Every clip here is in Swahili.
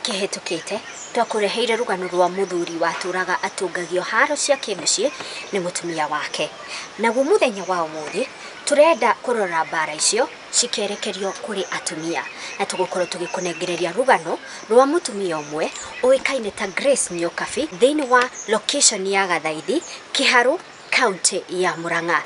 kihetukite twakureheire rugano rwa muthuri wa Nduraga atungagio haro cia kimucie ni mutumia wake. Naguo muthenya wa umuthi turenda kurora bara icio cikerekerio kuri atumia na tugukorwo tugikunengereria rugano rwa mutumia umwe uikaine ta Grace Nyokabi thiini wa location ya Gathaithi Kiharu county ya Murang'a.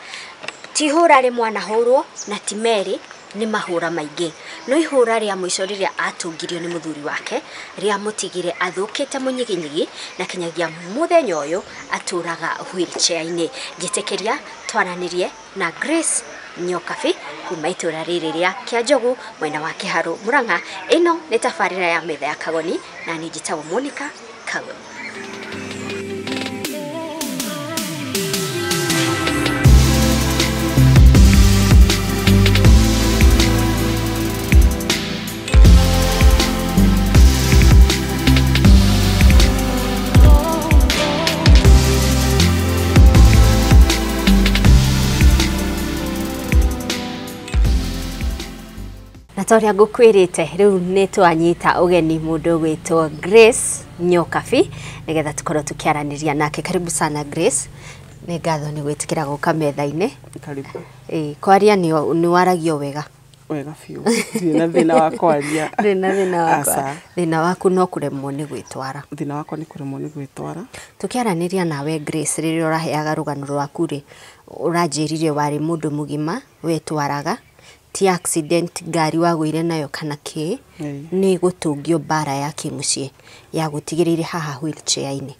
Tihura ri mwana hurwo na timeri ni mahura maingi no ihura ria mwisho riria atungirio ni muthuri wake ria mutigire athukite munyiginyigi na kinyagia muthenya uyu aturaga wheelchair-ini. Ngitekeria twaranirie na Grace Nyokabi kuma itura riri ria Kianjogu mwena wa Kiharu Murang'a. Ino ni tabarira ya Metha ya Kagoni na ni njitawo Monica Kagoni. Natoria ngukwirite riu ni twanyita ugeni mundu gwitwo Grace Nyokabi nigetha tukorwo tukiaraniria nake. Karibu sana Grace. Ni ngatho ni gwitikira guka metha-ini. Karibu. Kwaria ni waragio wega. Wega fiu. Thina thina wa kwaria. Thina wakwa. Thina waku no kuremwo ni gwitwara. Thina wakwa ni kuremwo ni gwitwara. Tukiaraniria nawe Grace riria uraheaga rugano rwaku ri uranjirire wari mundu mugima wetwaraga ti accident ngari wagwire nayo kana ki ni gutungio bara ya kimucie ya gutigirire haha wheelchair-ini.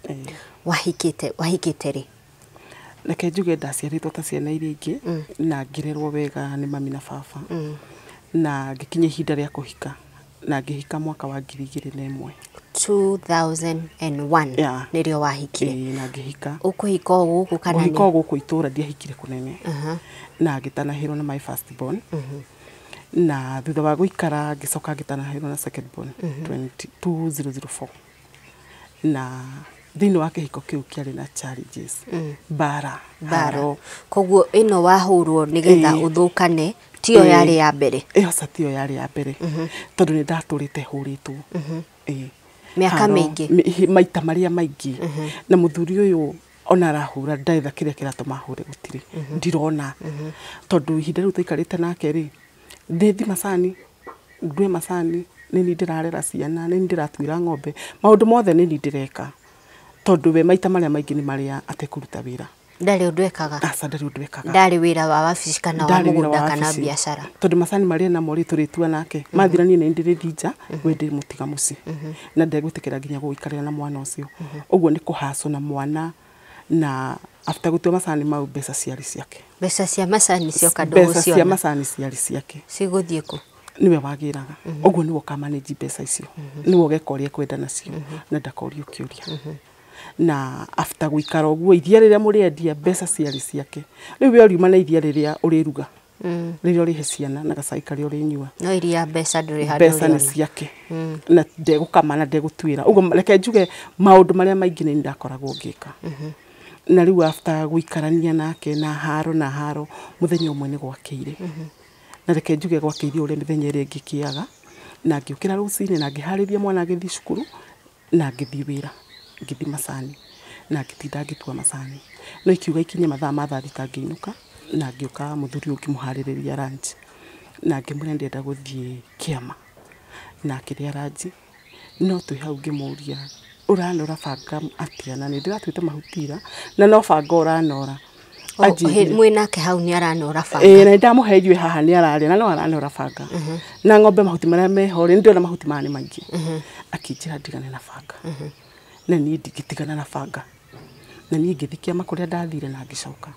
Wahikite ri Reke njuge ndaciaritwo ta ciana iria ingi na ngirerwo wega ni mami na baba na ngikinye ihinda ria kuhika na ngihika mwaka wa 2001 2001 nirio wahikire na ngihika ukuhika guku kana ni ukuhika guku itura ndiahikire kunene na ngitanahirwo na my first born na thutha wa guikara ngicoka ngitanahirwo na second born 2004 na thini wa kihiko kiu kiari na challenges bara koguo ino wahurwo nigetha uthukane tio yari ya mbere sa tio yari ya mbere tondu ni ndaturite huritwo miaka mingi maita maria maingi na muthuri uyu ona arahura ndaitha kiria kiratuma hure gutiri ndirona tondu ihinda riu tuikarite nake ri ndethi macani ndwe macani nini ndirarera ciana nini ndiratwira ng'ombe maundu mothe nini ndireka tondu we maita maria maingi ni maria atekuruta wira ndari undwekaga ndari undwekaga ndari wira wa wabici kana wa mugunda kana biashara tondu macani maria na mori turitua nake mathirani ni ndirithinja we ndi mutiga muci na ndegwitikira nginya guikarira na mwana ucio uguo ni kuhaso na mwana na after gutua macani mau mbeca ciari ciake mbeca cia macani cio kandu guciona mbeca cia macani ciari ciake ciguthie ku niwe wagiraga uguo niwo ka manage mbeca icio niwo gekoria kwenda nacio na ndakorio kiuria na after guikara uguo iria riria muri endia mbeca ciari ciake riu we riuma na iria riria uriruga riria uri he ciana na gacai karia uri nyua no iria mbeca nduri handu mbeca ni ciake na ndegukama na ndegutwira uguo reke njuge maundu maria maingi ni ndakoragwo ngika na riu after guikarania nake na haro muthenya umwe ni gwakeire na reke njuge gwakeire uri mithenya iri ngikiaga na ngiukira rucini na ngihariria mwana agithi cukuru na ngithi wira ngithi macani na ngitinda ngitua macani no ikiuga ikinye mathaa ma thika ngiinuka na ngioka muthuri ngimuhaririria lunch na ngimure ndenda guthie kiama na kiria lunch no twi hau ngimuria uranora banga atia na ndiratuite mahutira na no banga uranora mwinake hau ni aranora banga na ndamuheirwe haha ni araria na no aranora banga na ng'ombe mahuti maria mehore ndio na mahuti mani maingi akinjira ndigane na banga na ni ndigitigana na banga na ni ngithikia makuria ndathire na ngicoka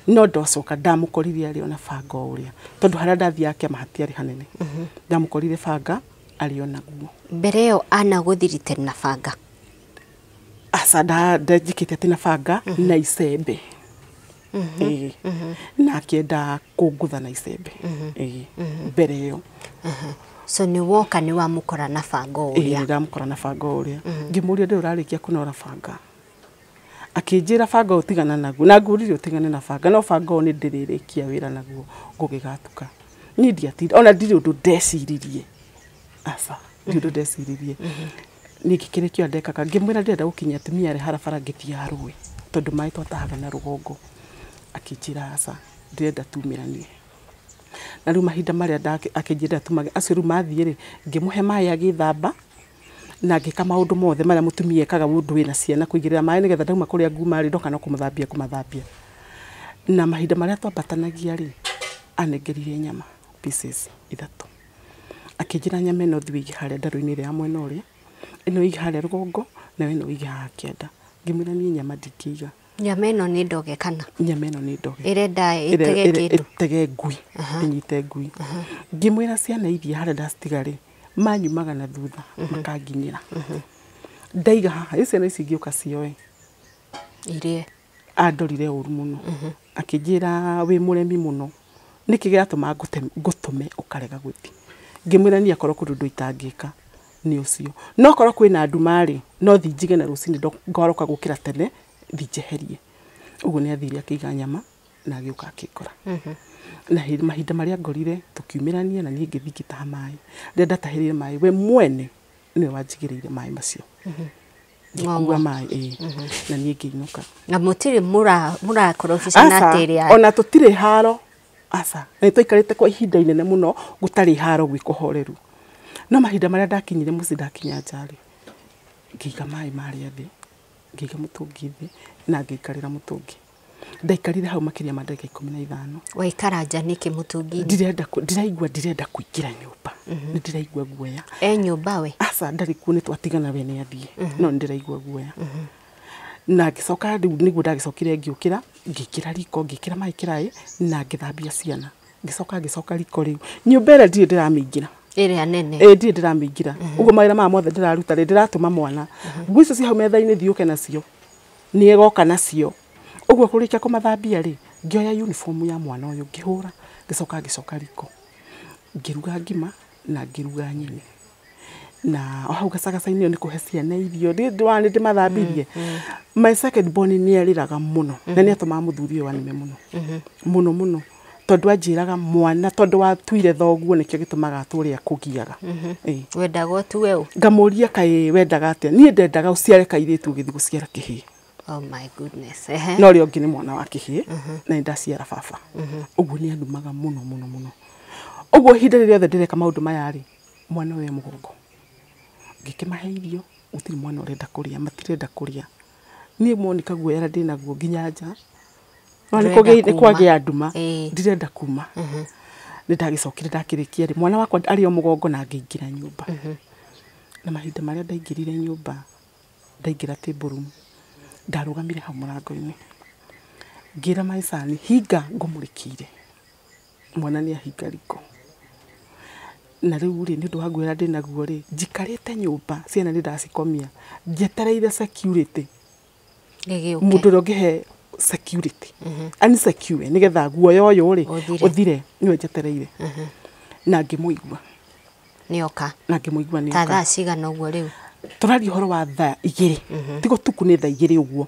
no ndocoka ndamukorithia ari ona banga uria tondu haria ndathia kia mahati ari hanene ndamukorithia banga ari ona guo mbere yo ana guthirite na banga asada ndejikite ati na banga na icembe na kienda kungutha na icembe mbere yo so ni woka ni wa mukora na banga uria ndamukora na banga uria ngimuria ndi urarikia kunora banga akinjira banga utigana naguo na ngurire utigane na banga no banga ni ndiririkia wira naguo ngugigatuka ni ndiatiri ona ndiri undu ndeciririe asa ndio ndeciririe ngikirikio andekaga ngimwira ndenda gukinya atumia ari harabara ngithia rũĩ tondu mai twatahaga na rũgongo akinjira aca ndenda tumiranie na riu mahinda maria akinjira tumage acio riu mathie ri ngimuhe mai agithamba na ngika maundu mothe maria mutumia ekaga mundu wina ciana kuigirira mai nigetha ndauma kuria nguma ri ndoka no kumuthambia na mahinda maria twambatanagia ri anengerire nyama pieces 3 akinjira nyama ino thiwigi haria ndaru-ini ria mwena uria ino igi haria rũgongo na ino igi haha kianda ngimwira nie nyama ndingiiga nyama ino ni ndoge kana nyama ino ni ndoge irenda itege kindu itege ngui inyite ngui ngimwira ciana iria haria ndacitiga ri manyumaga na thutha makanginyira ndaiga haha ciana ici ngiuka cioe irie andorire uru muno akinjira wi muremi muno niki giatuma ngutume ukarega guthi ngimwira nie akorwo kundu itangika ni ucio no korwo kwina ndumari no thinjige na rucini ngoroka gukira tene thinjeherie uguo ni athire akiga nyama na agiuka akikora na mahinda maria ngorire tukiumirania na nie ngithiki ta mai ndenda tahirire mai we mwene ni wanjigirire mai macio ngwa mai na nie ngiinuka na mutiri mura korofisana teria ona tutire haro asa ni tuikarite kwa ihinda inene muno gutari haro gwikuhoreru no mahinda maria ndakinyire muci ndakinya njari ngiga mai mari athi ngiga mutungi thi na ngikarira mutungi ndaikarire hau makiria ma ndagika 15 waikara nja niki mutungi ndiraigua ndirenda kuingira nyumba ni ndiraigua guoya nyumba we asa ndari kuone twatigana we ni athie no ndiraigua guoya na gicoka riu niguo ndagicokire ngiukira ngikira riko ngikira mai kirai na ngithambia ciana gicoka riko riu nyumba ira ndire ndiramingira iria nene ndire ndiramingira uguo mawira ma mothe ndiraruta ri ndiratuma mwana ngui icio ci hau metha-ini thiuke nacio ni egoka nacio uguo kurikia kumathambia ri ngioya uniform ya mwana uyu ngihura gicoka riko ngiruga ngima na ngiruga nyeni na hau gacagaca-ini ni kuhe ciana irio ndwani ndimathambirie my second born ni ariraga muno na ni atuma muthuri wa nime muno tondu anjiraga mwana tondu watuire thoguo nikio gitumaga aturia kugiaga wendaga tuwe u ngamuria kai wendaga atia nie ndendaga uciare kairitu githi guciara kihi oh my goodness no ri ongi ni mwana wa kihi na ndaciara baba uguo ni andumaga muno uguo hinda riria othe ndireka maundu maya ri mwana we mugongo ngikimahe irio utiri mwana urenda kuria matirenda kuria nie monika guoya ndinaguo nginya nja ni kwagia nduma ndirenda kuma ni ndagicokire ndakirikia ri mwana wakwa ari o mugongo na ngiingira nyumba na mahinda maria ndaingirire nyumba ndaingira table room ndarugamire hau murango-ini ngira maicani hinga ngumurikire mwana ni ahinga riko na riu ri ni ndu guoya ndinaguo ri njikarite nyumba ciana ni ndacikomia njetereire security mundu ngihe security ani secure nigetha guoya uyu ri uthire niwe njetereire na ngimuigua nioka thaa cigana uguo riu turari horo wa thaa 2 tigo tuku ni thaa 2 uguo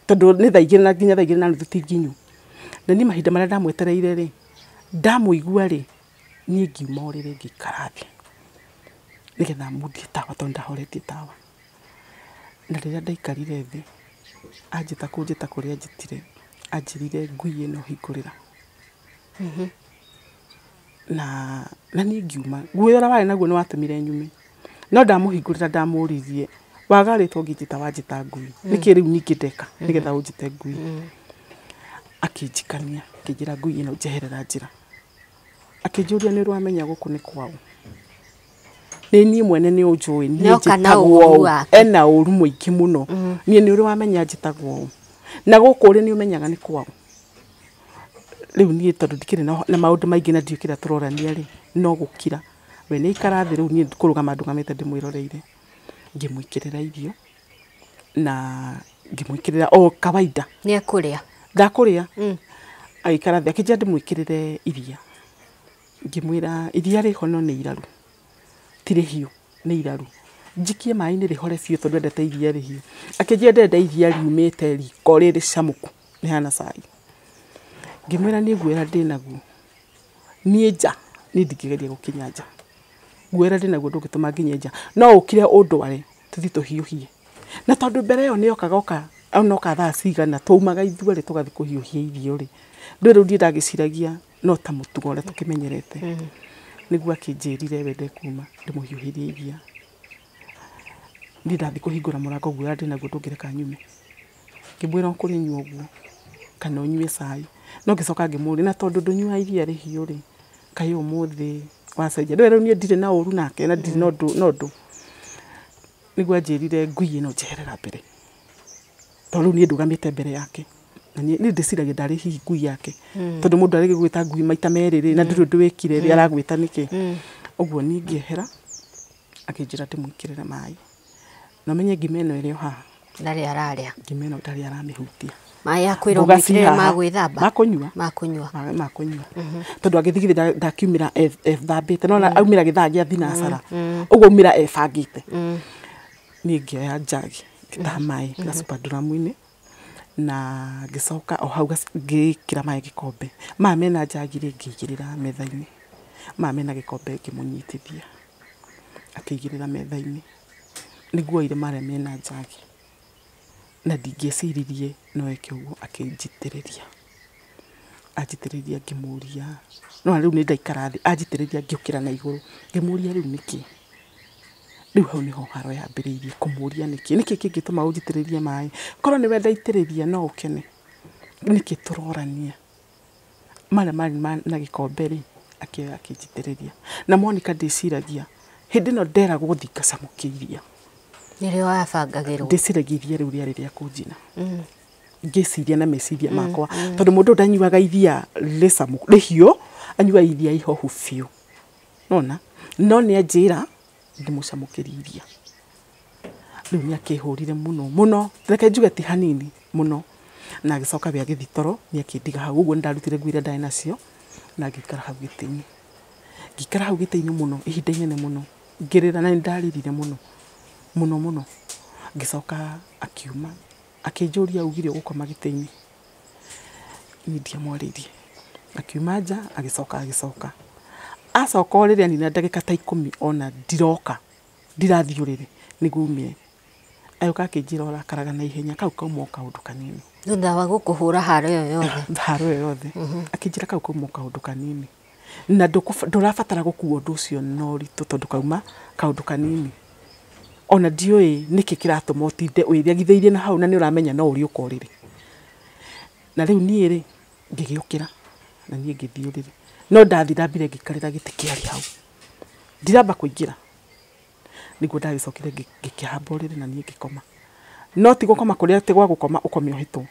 tondu ni thaa 2 na nginya thaa 2 na nuthu tinginyu na ni mahinda maria ndamwetereire ri ndamuigua ri nie ngiuma urire ngikara thi nigetha mundie tawa tondu ndahoretie tawa na riria ndaikarire thi anjita kuria njitire anjirire ngui ino hingurira na nie ngiuma guoya ura wari naguo ni watumire nyume no ndamuhingurira ndamuririe wagaritwo ngijita wanjita ngui niki riu ningi ndeka nigetha unjite ngui akinjikania kijira ngui ino njeherera njira akinjuria ni rwamenya guku ni kwao ni nie mwene ni unjui ni njitagwo ena uru muingi muno nie ni uri wamenya njitagwo na guku uri ni umenyaga ni kwao riu nie tondu ndikire na maundu maingi na ndiukira turorania ri no gukira we ni ikara thi riu nie kurugama ndugamite ndimwiroreire ngimwikirira irio na ngimwikirira o kawaida ni akuria ndakuria aikara thi akija ndimwikirire iria ngimwira iria riho no ni iraru tire hiu ni iraru njikie mai ni rihore biu tondu ndete iria rihiu akijia ndenda iria riumite riko riri camuku ni hana cai ngimwira ni guoya ndinaguo nie nja ni ndingigeria gukinya nja guoya ndinaguo ndungituma nginye nja no ukire undware tuthi tuhiuhie na tondu mbere yo ni okaga no thaa cigana twaumaga ithuerĩ tugathi kuhiuhia irio ri ndwĩrũ ndie ndagiciragia no ta mutugo ũrĩa tukimenyerete niguo akinjirire wende kuma ndimuhiuhirie iria ndathi kuhingura murango guo ndi naguo ndungireka nyume ngimwira kuri nyua guo kana unyue cai no ngicoka ngimuri na tondu ndunyua iria rihiu ri kai umuthi wacenjia ndwĩrũ nie ndire na ũru nake na ndire no ndu niguo anjirire ngui ĩno njeherera mbere tondu nie ndugamite mbere yake na ni ndiciragia ndari hihi ngui yake tondu mundu arigi gwita ngui maita meriri na nduru ndwikire ri aragwita niki uguo ni ngihera akinjira ndimwikirire mai na menye ngimeno iri haha ndari araria ngimeno ndari aramihutia mai akwira mwikirire magwithamba makunyua tondu agithigire ndakiumira thambite no aumira githaa gia thinacara uguo umira ebangite ni ngioya njagi ngitaha mai na superduramu-ini na gicoka o hau ngikira mai gikombe mena njagi ri ngigirira metha-ini mena gikombe ngimunyitithia akigirira metha-ini niguo ire mare mena njagi na ndingĩciririe no eke ũguo akinjitĩrĩria anjitĩrĩria ngimuria no rĩu nĩ ndaikara thĩ anjitĩrĩria ngiũkĩra na igũrũ ngimuria rĩu nĩkĩ rĩu hau nĩho haro yambĩrĩirie kũmuria nĩkĩ kĩngĩtũma ũnjitĩrĩrie maĩ korwo nĩwe ndaitĩrĩria no ũkene nĩkĩ tũrorania marĩa marĩ na gĩkombe rĩ akĩoya akinjitĩrĩria na Monica ndĩciragia hĩndĩ ĩno nderagwo thiĩ ngacamũkie iria nĩrĩo wabangagĩrwo ndĩciragia iria rĩu rĩarĩ rĩa kũnjina ngĩciria na meciria makwa tondũ mũndũ ndanyuaga iria rĩhiũ anyua iria ihohu biũ nona no nĩ anjĩra ndimucamũkĩrie iria rĩu nĩ akĩhũrire mũno reke njuge ti hanini mũno na agĩcoka we agĩthi toro nĩ akĩndiga hau ũguo ndarutire nguo iria ndarĩ nacio na ngĩikara hau gĩtĩ-inĩ mũno ihinda inene mũno ngĩrĩra na nĩndaririre mũno ngĩcoka akiuma akĩnjũria ugire gũkoma gĩtĩ-inĩ niĩ ndiamwarĩirie akiuma nja agĩcoka acoka rĩrĩa nina ndagĩka ta 10 ona ndiroka ndirathiũrĩre nĩguo umire ayoka akĩnjĩra ũrakaraga na ihenya kau kauma kaũndũ kanini thutha wa gũkũhũra haro ĩyo yothe akĩnjĩra kau kauma kaũndũ kanini na ndũrabatara gũkuo ũndũ ũcio no ritũ tondũ kauma kaũndũ kanini ona ndiũĩ nĩkĩ kĩratũma ũtinde wĩthagithĩirie na hau na nĩ ũramenya no ũrĩ ũkorĩre na rĩu niĩ rĩ ngĩgĩũkĩra na niĩ ngĩthiũrĩre no ndathirambire ngĩkarĩra gĩtĩ kĩarĩ hau ndiramba kũingĩra nĩguo ndagĩcokire ngĩkĩhamba ũrĩrĩ na niĩ ngĩkoma no ti gũkoma kũrĩa atĩ gwa gũkoma ũkome ũhĩtwo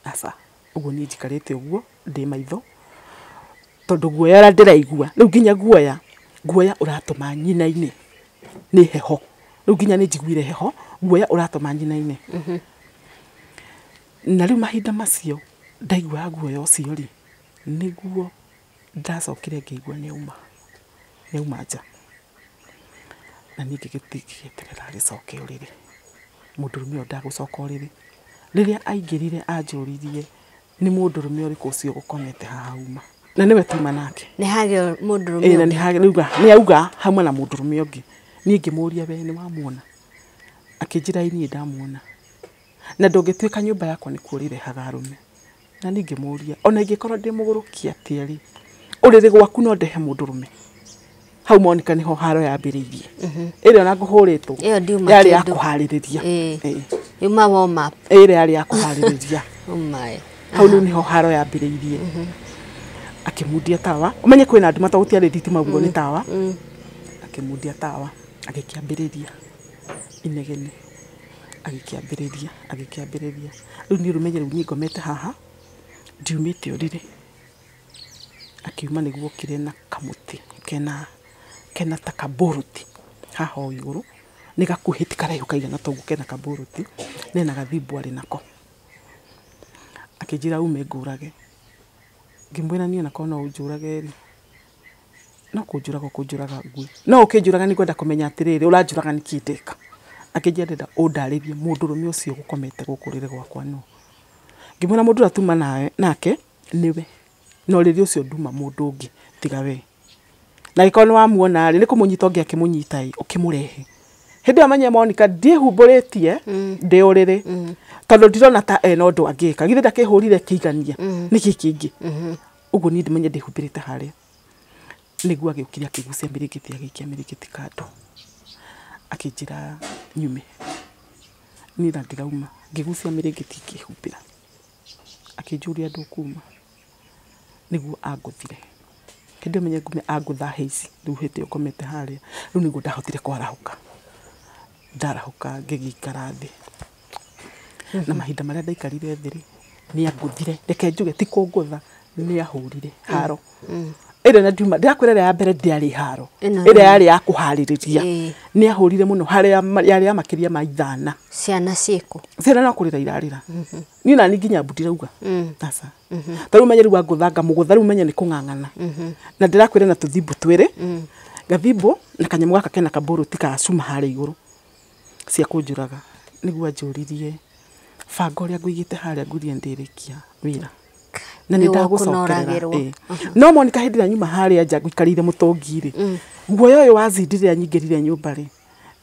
aca ũguo niĩ njikarĩte ũguo ndĩ maitho tondũ guoya ũrĩa ndĩraigua rĩu nginya guoya ũratũma nyina-inĩ nĩ heho rĩu nginya nĩ njiguire heho guoya ũratũma nyina-inĩ na rĩu mahinda macio ndaigua guoya ũcio rĩ nĩguo ndacokire ngĩigua nĩauma nja na niĩ ngĩgĩeterera agĩcoke ũrĩrĩ mũndũrũme ũyũ ndagũcoka ũrĩrĩ rĩrĩa aingĩrire anjũririe nĩ mũndũrũme ũrĩkũ ũcio ũkomete haha uma na nĩwe tuma nake nĩ hagĩo mũndũrũme na nĩ auga hamwe na mũndũrũme ũngĩ niĩ ngĩmũria we nĩ wamuona akĩnjĩra niĩ ndamuona na ndũngĩtuĩka nyũmba yakwa nĩ kũrĩrehaga arũme na niĩ ngĩmũria ona ingĩkorwo ndĩ mũgũrũki atĩa rĩ ũrĩrĩ gwaku no ndehe mũndũrũme hau Monica niho haro yambĩrĩirie ĩrĩa ona ngũhũrĩtwo yarĩ ya kũharĩrĩria yuma warm up ĩrĩa yarĩ ya kũharĩrĩria hau rĩu niho haro yambĩrĩirie akĩmundia tawa ũmenye kwĩna nduma tondũ gũtiarĩ thitima ũguo nĩ tawa akĩmundia tawa agĩkĩambĩrĩria inegene agĩkĩambĩrĩria rĩu niĩ rũmenye rĩu niĩ ngomete haha ndiumĩte ũrĩrĩ akiuma nĩguo kĩrĩ na kamũtĩ kena ta kaboruti haha o igũrũ nĩ gakuhĩti karaihu kaigana toguo kena kaboruti nena gathimbu arĩ nako akĩnjĩra ume ngũrage ngĩmwĩra niĩ onako no ũnjũrage rĩ no kũnjũraga ngui no ũkĩnjũraga nĩ ngwenda kũmenya atĩrĩrĩ ũranjũraga nĩ kĩndĩka akĩnjĩra ndĩrenda ũndarĩrie mũndũrũme ũcio gũkomete gũkũ rĩrĩ gwakwa no ngĩmwĩra mũndũ ũrĩa tuma nake nĩwe no rĩrĩ ũcio nduma mũndũ ũngĩ tiga we na gĩkorwo nĩ wamuona rĩ nĩ kũmũnyita ũngĩ akĩmũnyita ũkĩmũrehe Hindi amanye Monica ndiehumburetie ndi uriri tondu ndirona ta ena undu angika githe ndakihurire kigania niki kingi uguo ni ndimenye ndihumbirite haria niguo agiukiria akigucia mirigiti agikia mirigiti kando akinjira nyume ni ndirauma ngigucia mirigiti kihumbira akinjuria ndukuma niguo anguthire kende menye ngume angutha heici nduhite ukomete haria riu niguo ndahotire kwarahuka ndarahuka ngigikara thi na mahinda maria ndaikarire thiri ni anguthire reke njuge ti kungutha ni ahurire haro ire na nduma ndakwirera ya mbere ndiari haro ire yari ya kuhaririria ni ahurire muno haria yari makiria ma ithana ciana ciku ciana no kurira irarira ni na nginya mbutira uga tasa taru menye ru anguthanga mugutha ru menye ni kungangana na ndirakwire na tuthimbu twiri gathimbu na kanyamu gaka kena kaburu tika cuma hari iguru cia kunjuraga niguo anjuririe banga uria nguigite haria nguthie ndirikia wira na ni ndagucokerera no Monica hindi nyuma haria nja guikarire mutongiri guoyo uyu wazindire anyingirire nyumba ri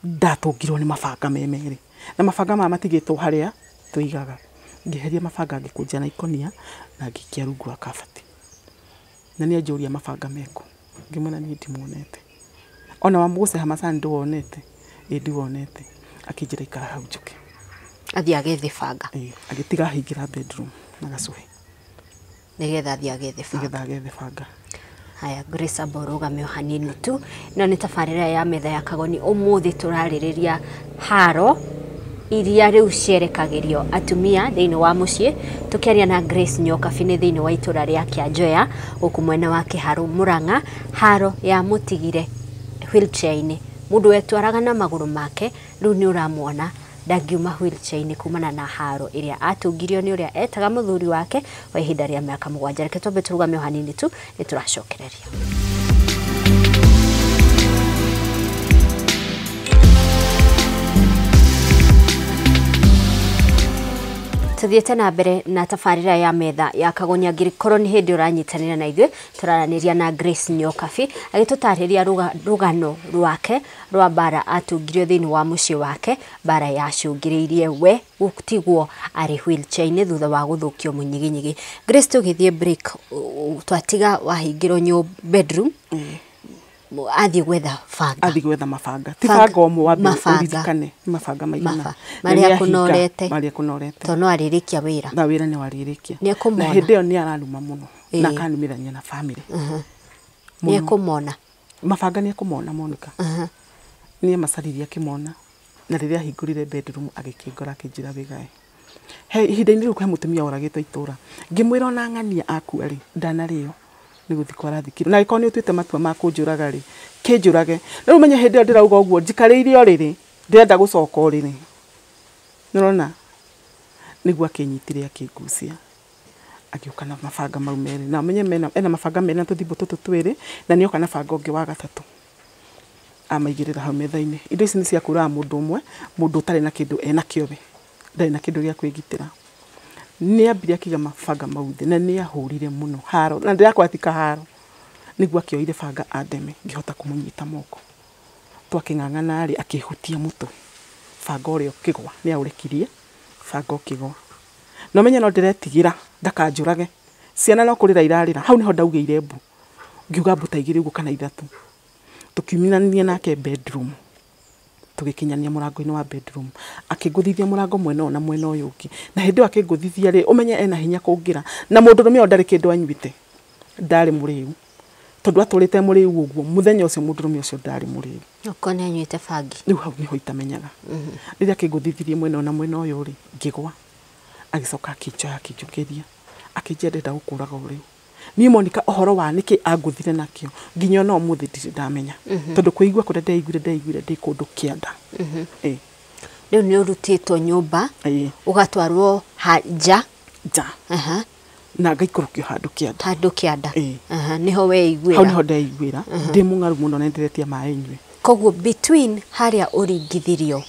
ndatungirwo ni mabanga memeri na mabanga ma matigitwo haria tuigaga ngiheria mabanga ngikunja na ikonia na ngikia rungu wa kabati na ni anjuria mabanga meko ngimona ni ndimuonete ona wamuguce hamasani nduonete ndiwonete akinjira ikara hau njuke athi agethe banga agitiga hingira bedroom na gacuhi nigetha athi agethe banga haya Grace Aboroga hanini tu na ni tafarira ya metha ya Kagoni umuthi turaririria haro iria riu cierekagirio atumia thiini wa mucii tukiaria na Grace Nyokabi ni thiini wa itura ria Akinyonjia guku mwena wa Kiharu Muranga haro ya mutigire wheelchair-ini mundu wetwaraga na maguru make riu ni uramuona ndagiuma wheelchair-ini kumana na haro iria atungirio ni uria etaga muthuri wake wa ihinda ria miaka 7 reke twambe turugame hanini tu ni turacokereria tuthiete na mbere na tafarira ya metha ya Kagoni angirikorwo ni hindi uranyitanira na ithuĩ turaraniria na Grace Nyokabi agitutariria rugano rwake rwa bara atungirio thiini wa mucii wake bara yacungiriirie we gutigwo ari wheelchair-ini thutha wa guthukio munyiginyigi Grace tugithie break twatiga wahingirwo nyu bedroom athi gwetha mabanga ti banga omwe wa uririkane mabanga maigana maria kunorete to no aririkia wira na wira ni waririkia ni kumona na hindi yo ni araruma muno na kanumirania na family ni kumona mabanga ni kumona Monica ni masariria kimona na riria hingurire bedroom agikingora kinjira bigae ihinda-ini riu kwe mutumia uragitwo itura ngimwira ona ng'ania aku ari ndanario ni guthikora thikiro na ikoni utwite matua ma kunjuraga ri kinjurage riu menye hindi ndirauga uguo njikariire oriri ndirenda gucoka oriri nirona niguo akinyitire akigucia akiuka na mabanga mau meri na menye ena mabanga meri na tuthimbu tutu twiri na nioka na banga ungi wa gatatu amaigirira hau metha-ini indo ici ni cia kuraga mundu umwe mundu utari na kindu ena kiobe ndari na kindu gia kwigitira ni ambire akiga mabanga mau thi na ni ahurire muno haro na ndirakwatika haro niguo akioire banga andeme ngihota kumunyita moko twaking'ang'ana ari akihutia mutu banga urio kigwa ni aurekirie banga ukigwa no menye no ndiretigira ndakanjurage ciana no kurira irarira hau niho ndaugeire mbu ngiuga mbuta igiri uguo kana ithatu tukiuminania nake bedroom tugikinyania murango-ini wa bedroom akiguthithia murango mwena na mwena uyu ungi na hindi akiguthithia ri umenye ena hinya kungira na mundu rume ondari kindu anyuite ndari muriu tondu aturite muriu uguo muthenya ucio mundu rume ucio ndari muriu ukone anyuite bangi riu hau niho itamenyaga riria akiguthithia mwena na mwena uyu ri ngigwa agicoka akinjukiria akinjendera gukuraga uriu ni Monica ohoro wa niki anguthire nakio nginya no muthi ndamenya tondu kuigua kuria ndaiguire ndi kundu kianda riu ni urutitwo nyumba ugatwarwo nja na ngaikurukio handu kianda niho weiguira hau niho ndaiguira ndi mungaru muno na ndiretie mai nywe koguo between haria uringithirio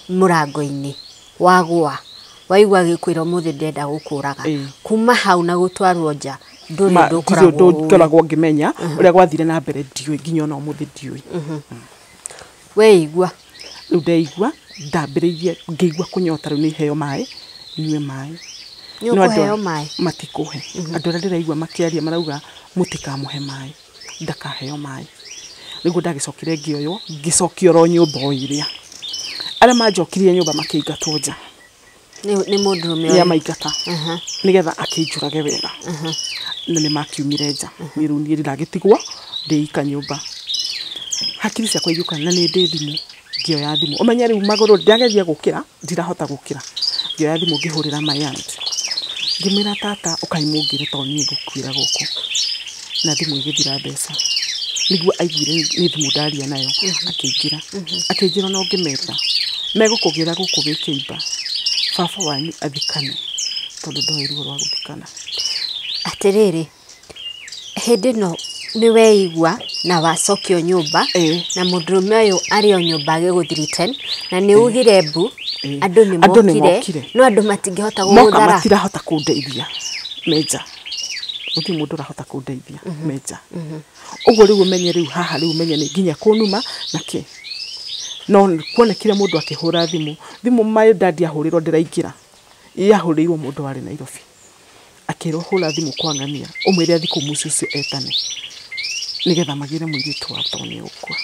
murango-ini wagwa waigua gikwira muthi ndenda gukuraga kuma hau na gutwarwo nja nduragwo ngimenya uria gwathire na mbere ndiui nginya no muthi ndiui weigua riu ndeigua ndambiririe ngeigua kunyota riu ni heo mai nyue mai no heo mai matikuhe andu aria ndiraigua makiaria marauga mutikamuhe mai ndakaheo mai niguo ndagicokire ngioyo ngicokio ro nyumba iria aria manjokirie nyumba makiingatwo nja ni mundurume ya maingata nigetha akinjurage wega na ni makiumire nja miru ni ndiragitigwo ndiika nyumba hakiri ciakwa igiuka na ni ndi thimu ngioya thimu umenye riu maguru ndiageria gukira ndirahota gukira ngioya thimu ngihurira my aunt ngimira tata ukaimungire to ni ngukwira guku na thimu igithira mbeca niguo aigire ni thimu ndaria nayo akinjira no ngimeta megukugira guku bikiimba baba wanyu athikane tondu ndoe ruo rwa guthikana atiriri hindi no ni weigua na wacokio nyumba na mundurume uyu ari o nyumba agiguthiriten na ni ugire mbu andu ni mokire no andu matingihota guthara matirahota kundeithia meja uti mundu rahota kundeithia meja uguo riu umenye riu haha riu umenye ni nginya kunuma na ki no kuonekire mundu akihura thimu my dad ahurirwo ndiraingira yahurirwo mundu ari Nairobi akirohura thimu kwangania umwire thiku mucio cio etane nigetha magire muiritu wa toni ukwa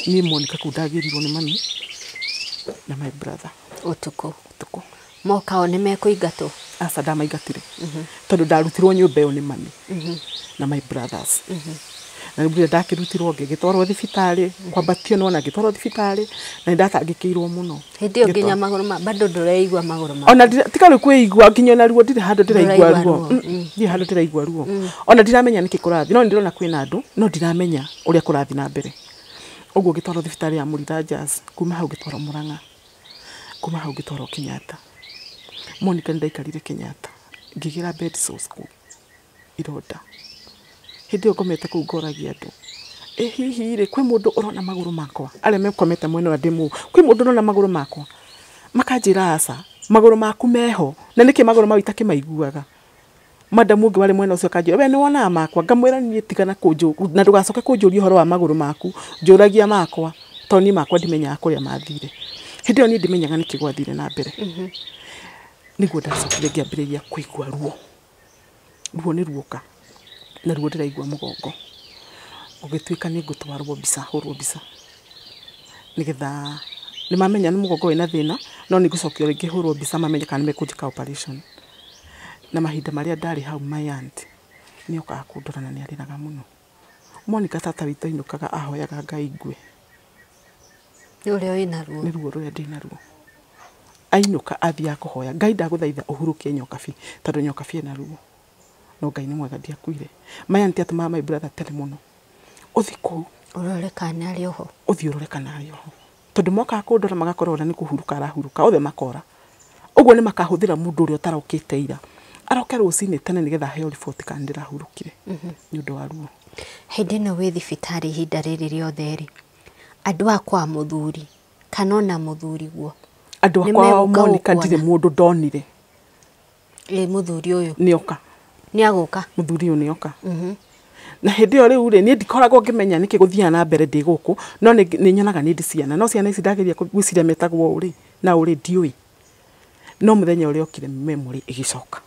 ni Monica kundagirirwo ni mami na my brother utuko mokao ni mekuingatwo asa ndamaigatire tondu ndarutirwo nyumba iyo ni mami na my brothers na nibure ndakirutirwo ngigitwarwo thibitari kwambatio no na ngitwarwo thibitari na ndatangikirwo muno hindi nginya maguru ma bado ndureigua maguru ma ona tikaru kwigua nginya na ruo ndire handu ndiraigua ruo ndi handu ndiraigua ruo ona ndiramenya niki kurathi no ndirona kwina andu no ndiramenya uria kurathi na mbere uguo ngitwarwo thibitari ya Muritanjas kuma hau ngitwarwo Murang'a kuma hau ngitwarwo Kenyatta Monica ndaikarire Kenyatta ngigira bed sores ku iroda hindi ngomete ku ngoragia andu hihi ri kwi mundu urona maguru makwa aria mekomete mwena wa demu kwi mundu urona maguru makwa makanjira asa maguru maku meho na niki maguru mau itakimaiguaga madamu ngi wale mwena ucio kanjira we ni wona makwa ngamwira ni tigana kunju na ndugacoke kunjuria horo wa maguru maku njuragia makwa toni makwa ndimenya kuria mathire hindi oni ndimenyaga niki gwathire na mbere niguo ndacokire ngiambiriria kuigua ruo ni ruoka na ruo ndiraigua mugongo ugituika ni ngutwarwo bisa hurwo bisa nigetha ni mamenya ni mugongo wina thina no ni ngucokio ringi hurwo bisa mamenya kana mekunjika operation na mahinda maria ndari hau my aunt ni oka kundorana ni ariraga muno Monica tata wito inukaga ahoyaga Ngai ngwe uri wina ruo ni ruo ruria ndina ruo ainuka athia kuhoya Ngai ndaguthaitha uhurukie Nyokabi tondu Nyokabi ena ruo no Ngai ni mwega ndiakuire my aunt atuma my brother tene muno uthiku urorekana ari oho uthiurorekana ari oho tondu moka kundora magakorora ni kuhuruka arahuruka othe makora uguo ni makahuthira mundu uria utarokite ira aroke rucini tene nigetha heo report kana ndirahurukire ni undu wa ruo hindi no wi thibitari hinda riri riothe ri andu akwa Muthuri kana ona Muthuri guo andu akwa Monica ndire mundu ndonire Muthuri uyu nioka ni aguka Muthuri uyu nioka na hindi yo riu ri ni ndikoragwo ngimenya niki guthia na mbere ndi guku no ni nyonaga ni ndiciana no ciana ici ndageria gwiciria metagwo uri na uri ndiui no muthenya uri okire memory igicoka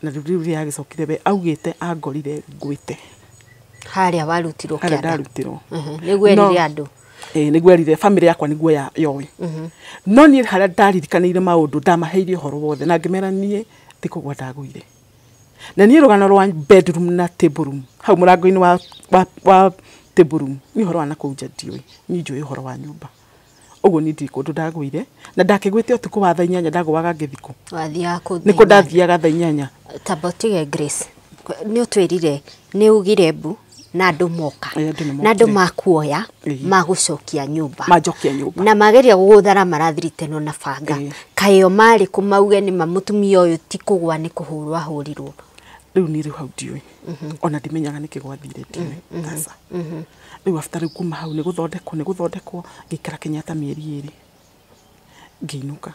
na riu ri agicokire we augite angorire ngwite haria warutirwo kianda ndarutirwo niguo erire andu niguo erire family yakwa niguo ya yowe no ni haria ndaririkaniire maundu ndamaheirie horo wothe na ngimera nie tikugwa ndaguire na ni rugano rwa bedroom na table room hau murango-ini wa table room ni horo wana kuja ndiui ni njui horo wa nyumba uguo ni ndikundu ndaguire na ndakigwite utuku wa thaa 8 ndagwaga ngithiku wathia ku niko ndathiaga thaa 8 tabotige Grace ni utwirire ni ugire mbu na andu moka na andu makuoya magucokia nyumba majokia nyumba na mageria guguthara marathirite no na banga kayo mari kumauge ni mamutumia uyu ti kugwa ni kuhurwa hurirwo riu ni riu hau ndiui ona ndimenyaga niki gwathire ndiui sasa riu after riu kuma hau ni guthondekwo ngikara Kenyatta mieri 2 ngiinuka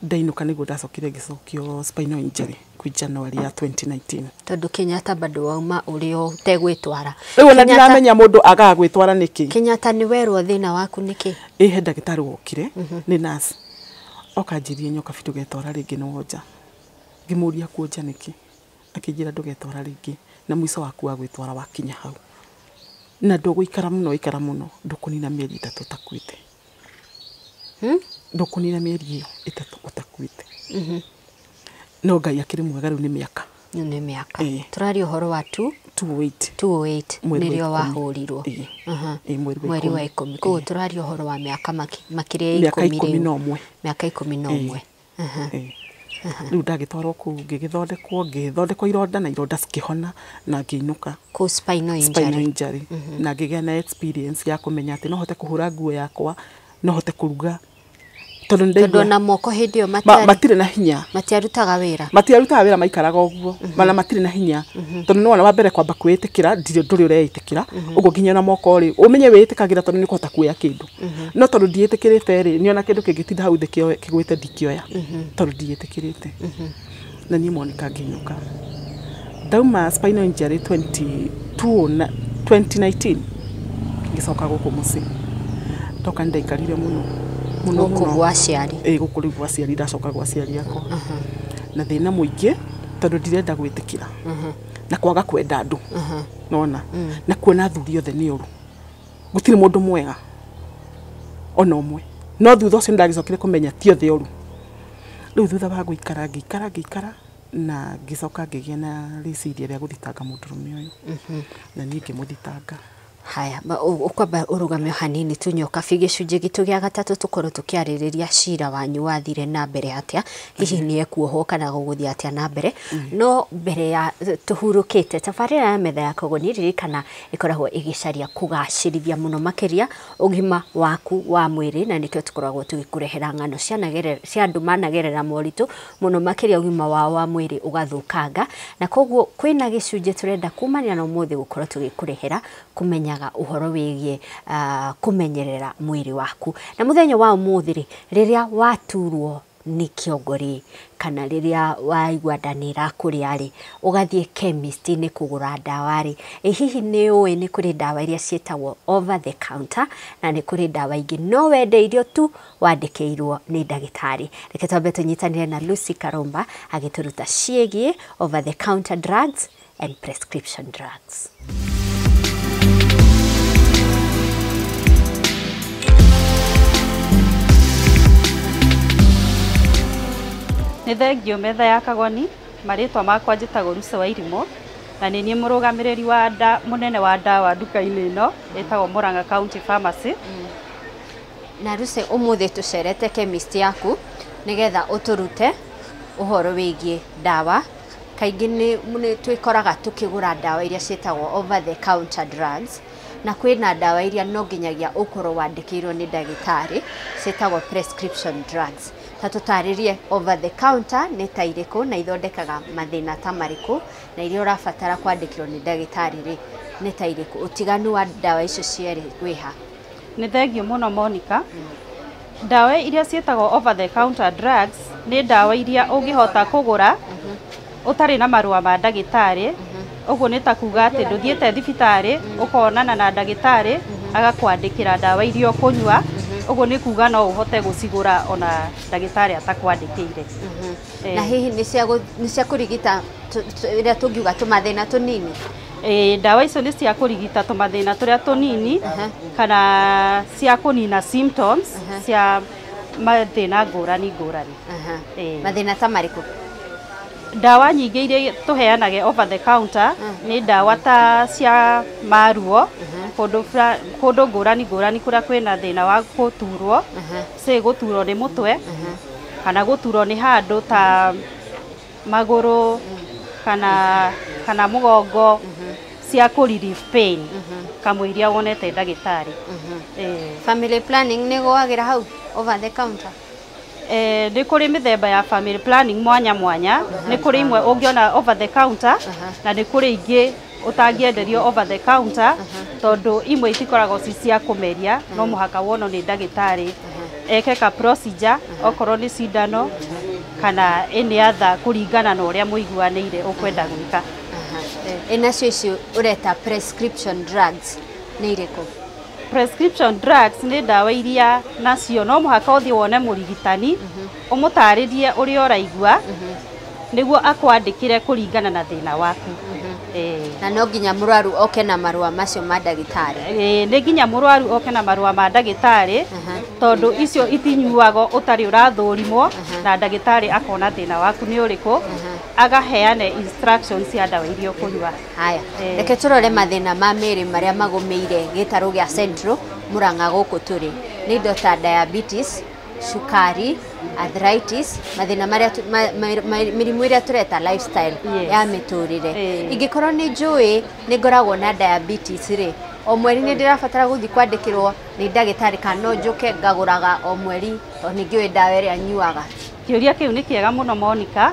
ndainuka niguo ndacokire gicokio spinal injury kwi January ya 2019 tondu Kenyatta bado wauma urio tegwitwara riu ona ndiramenya mundu agaga gwitwara niki Kenyatta ni werwo thina waku niki he ndagitari wokire ni nurse okanjirie Nyokabi ndugetwara ringi no nja ngimuria kuonja niki akijira ndugetwara ringi na mwiso waku wa gwitwara wakinya hau na nduguikara muno ndukunina mieri 3 takwite ndukunina mieri 3 utakwite no Ngai akiri mwega riu ni miaka turari uhoro wa 208 nirio wahurirwo mweri wa 10 koguo turari uhoro wa miaka makire 11 miaka 11 riu ndagitwarwo ku ngithondekwo ironda na ironda cikihona na ngiinuka ku spinal injury na ngigea na experience ya kumenya ati no hote kuhura nguo yakwa no hote kuruga tondu na moko hindio matire na hinya matiarutaga wira maikaraga uguo mana matire na hinya tondu no wa mbere kwamba kwitikira nduri ureitikira uguo nginya na moko ri umenye witikagira tondu ni kuhota kuoya kindu no tondu ndietikirite ri ni ona kindu kingitinda hau thikio kigwite ndikioya tondu ndietikirite na ni monika nginyuka dauma spinal injury 2019 ngicoka guku muci toka ndaikarire muno gwa ciari gukuri gwa ciari ndacoka gwa ciari yako na thina muingi tondu ndirenda gwitikira na kwaga kwenda andu nona na kuona thuri othe ni uru gutire mundu mwega ona umwe no thutha ucio ndagicokire kumenya ti othe uru riu thutha wa guikara na ngicoka ngigia na riciria ria guthitanga mundurume uyu na ningi muthitanga haya ukwamba urugame hanini tu Nyokabi gicunji gitu gia gatatu tukorwo tukiaririria cira wanyu wathire na mbere atia hihi nie kuoho kana guguthia atia na mbere no mbere ya tuhurukite tabarira ya metha ya Kagoni ririkana ikoragwo igicaria kugacirithia muno makiria ugima waku wa mwiri na nikio tukoragwo tugikurehera ngano cia andu managerera moritu muno makiria ugima wa mwiri ugathukanga na koguo kwina gicunji turenda kumania na umuthi gukorwo tugikurehera kumenya uhoro wigie kumenyerera mwiri waku na muthenya wa umuthiri riria waturwo ni kiongori kana riria waigwa ndanira kuria ri ugathie chemist ni kugura dawa ri hihi ni uwe ni kuri dawa iria cietagwo over the counter na ni kuri dawa ingi no wendeirio tu wandikirwo ni ndagitari reke twambe tunyitanire na Lucy Karomba agituruta ciegi over the counter drugs and prescription drugs. Nĩ thengio Metha ya Kagoni maritwa makwa njitagwo Lucy wa Irimo na nĩ niĩ mũrũgamĩrĩri wa munene wa ndawa nduka-inĩ ĩno ĩtagwo Murang'a County Pharmacy. Na Lucy umuthi tucerete chemist yaku nigetha uturute uhoro wigie dawa kaingĩ nĩ twikoraga tukigura dawa iria cietagwo over the counter drugs na kwina dawa iria no nginyagia ukorwo wandikirwo ni ndagitari cietagwo prescription drugs tatutaririe over the counter ni tairiku na ithondekaga mathina ta mariku na iria urabatara kwandikirwo ni ndagitari ri ni tairiku utiganu wa dawa icio cieri wiha. Nĩ thengio muno Monica. Dawa iria cietagwo over the counter drugs ni dawa iria ungihota kugura utari na marua ma ndagitari uguo ni ta kuga ati nduthiete thibitari ukonana na ndagitari agakwandikira dawa iria ukunywa uguo ni kuga no uhote gucigura ona ndagitari atakwandikire. Na hihi ni cia kurigita iria tungiuga tumathina tunini dawa icio ni cia kurigita tumathina turia tunini kana cia kunina symptoms cia mathina ngurani. Mathina ta mariku? Dawa nyingĩ iria tuheanage over the counter ni dawa ta cia maruo kundu ngurani kuria kwina thina wa guturwo guturwo ni mutwe kana guturwo ni handu ta maguru kana mugongo cia ku relief pain kamwiria wonete ndagitari. Family planning ni gwagira hau over the counter? Ni kuri mithemba ya family planning mwanya ni kuri imwe ungiona over the counter na ni kuri ingi utangienderio over the counter tondu imwe itikoragwo cia kumeria no muhaka wono ni ndagitari eke ka procedure okorwo ni cindano kana any other kuringana na uria muiguanĩire ukwenda gwika. Enacio icio ureta prescription drugs nĩ irĩkũ? Prescription drugs ni ndawa iria nacio no muhaka uthii wone murigitani umutarĩrie uria uraigua niguo akwandĩkire kuringana na thĩna waku. Na no nginya mũrwaru oke na marũa macio ma ndagĩtarĩ? Nĩ nginya mũrwaru oke na marũa ma ndagĩtarĩ tondu icio itinyuagwo utari urathũrimwo na ndagĩtarĩ akona thĩna waku nĩ ũrĩkũ agaheane instructions cia ndawa iria ũkũnyua. Haya, reke tũrore mathĩna ma mĩĩrĩ marĩa magũmĩire gĩtarũ gĩa Central Murang'a gũkũ tũrĩ. Nĩ indo ta diabetes, sukari, arthritis, mathĩna marĩa mĩrimũ ĩrĩa tũreta lifestyle ya mĩtũrĩre. Ingĩkorwo nĩ njũĩ nĩ ngoragwo na diabetes rĩ, o mweri nĩ ndĩrabatara gũthiĩ kwandĩkĩrwo nĩ ndagĩtarĩ kana no njũke ngagũraga o mweri tondũ nĩ ngĩũĩ ndawa ĩrĩa nyuaga? Kĩũria kĩu nĩ kĩega mũno Monica.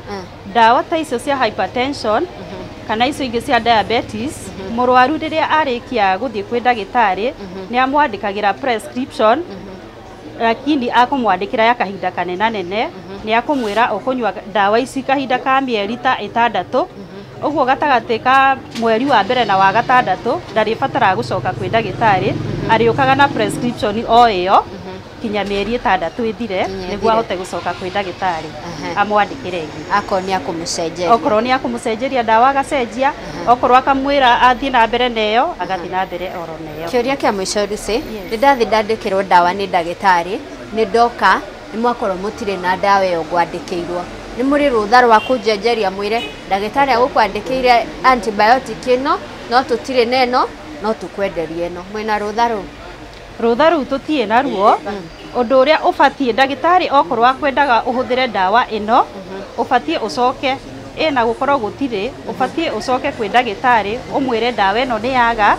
Ndawa ta icio cia hypertension kana icio ingĩ cia diabetes, mũrwaru rĩrĩa arĩkia gũthiĩ kwĩ ndagĩtarĩ nĩ amwandĩkagĩra prescription, lakini akumwandĩkĩra ya kahinda kanenanene, nĩ akumwĩra ũkũnyua ndawa ici kahinda ka mĩeri ta 6. Ũguo gatagatĩ ka mweri wa mbere na wa gatandatũ ndarĩbatara gũcoka kwĩ ndagĩtarĩ, arĩũkaga na prescription o ĩyo kinya mĩeri 6 ĩthire nĩguo ahote gũcoka kwĩ ndagĩtarĩ amwandĩkĩre ĩngĩ. Akorwo nĩ akũmũcenjeria. Okorwo nĩ akũmũcenjeria ndawa agacenjia, okorwo akamwĩra athiĩ na mbere neyo agathiĩ na mbere oro neyo. Kĩũria kĩa mũico Lucy, nĩ ndathiĩ ndandĩkĩrwo ndawa nĩ ndagĩtarĩ, nĩ ndoka nĩ mwakorwo mũtirĩ na ndawa ĩyo ngwandĩkĩirwo, nĩ mũrĩ rũtha rwa kũnjenjeria mwĩre ndagĩtarĩ agũkwandĩkĩire antibiotic ĩno no tũtirĩ neno no tũkwenderie ĩno? Mwĩna rũtha rũu? Rũtha rũu tũtirĩ naruo. Ũndũ ũrĩa ũbatiĩ ndagĩtarĩ okorwo akwendaga ũhũthĩre ndawa ĩno ũbatiĩ ũcoke na gũkorwo gũtirĩ, ũbatiĩ ũcoke kwĩ ndagĩtarĩ ũmwĩre ndawa ĩno nĩ yaga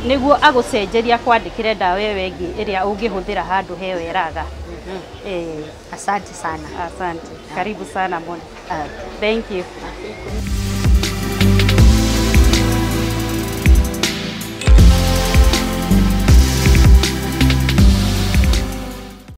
nĩguo agũcenjeria kwandĩkĩre ndawa ĩyo ĩngĩ ĩrĩa ũngĩhũthĩra handũ heyo ĩraga. Asante sana. Asante. Karibu sana Monica. Thank you.